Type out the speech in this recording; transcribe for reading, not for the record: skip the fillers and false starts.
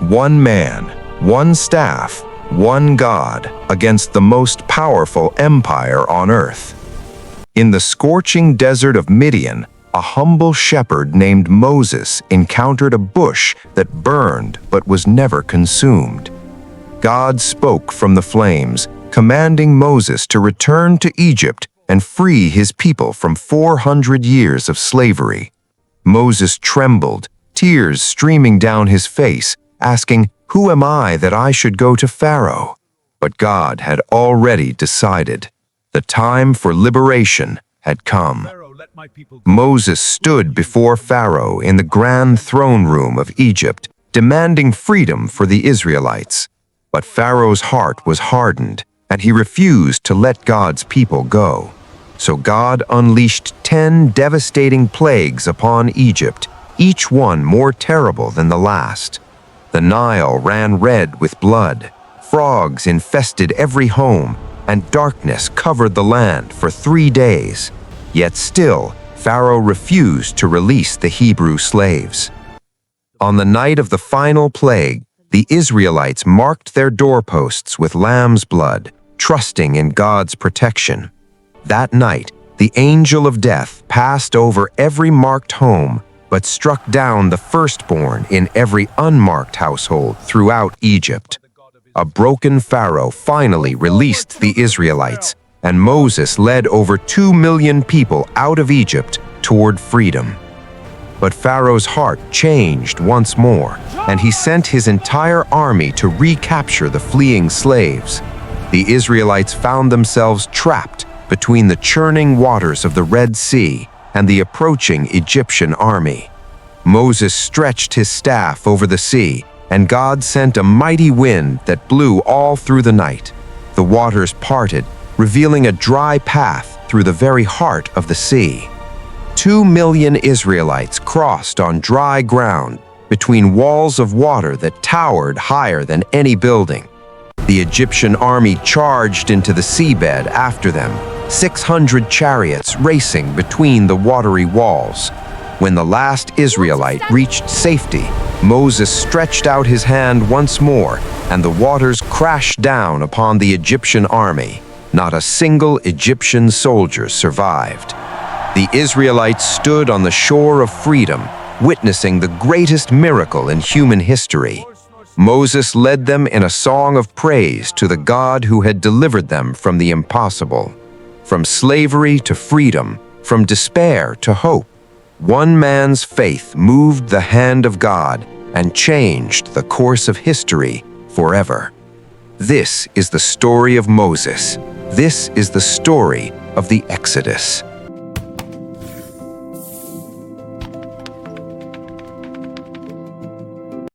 one man, one staff, one God against the most powerful empire on earth. In the scorching desert of Midian, a humble shepherd named Moses encountered a bush that burned but was never consumed. God spoke from the flames, commanding Moses to return to Egypt and free his people from 400 years of slavery. Moses trembled, tears streaming down his face, asking, "Who am I that I should go to Pharaoh?" But God had already decided. The time for liberation had come. Moses stood before Pharaoh in the grand throne room of Egypt, demanding freedom for the Israelites. But Pharaoh's heart was hardened, and he refused to let God's people go. So God unleashed 10 devastating plagues upon Egypt, each one more terrible than the last. The Nile ran red with blood, frogs infested every home, and darkness covered the land for 3 days. Yet still, Pharaoh refused to release the Hebrew slaves. On the night of the final plague, the Israelites marked their doorposts with lamb's blood, trusting in God's protection. That night, the angel of death passed over every marked home, but struck down the firstborn in every unmarked household throughout Egypt. A broken Pharaoh finally released the Israelites, and Moses led over 2 million people out of Egypt toward freedom. But Pharaoh's heart changed once more, and he sent his entire army to recapture the fleeing slaves. The Israelites found themselves trapped between the churning waters of the Red Sea and the approaching Egyptian army. Moses stretched his staff over the sea, and God sent a mighty wind that blew all through the night. The waters parted, revealing a dry path through the very heart of the sea. 2 million Israelites crossed on dry ground between walls of water that towered higher than any building. The Egyptian army charged into the seabed after them, 600 chariots racing between the watery walls. When the last Israelite reached safety, Moses stretched out his hand once more, and the waters crashed down upon the Egyptian army. Not a single Egyptian soldier survived. The Israelites stood on the shore of freedom, witnessing the greatest miracle in human history. Moses led them in a song of praise to the God who had delivered them from the impossible. From slavery to freedom, from despair to hope, one man's faith moved the hand of God and changed the course of history forever. This is the story of Moses. This is the story of the Exodus.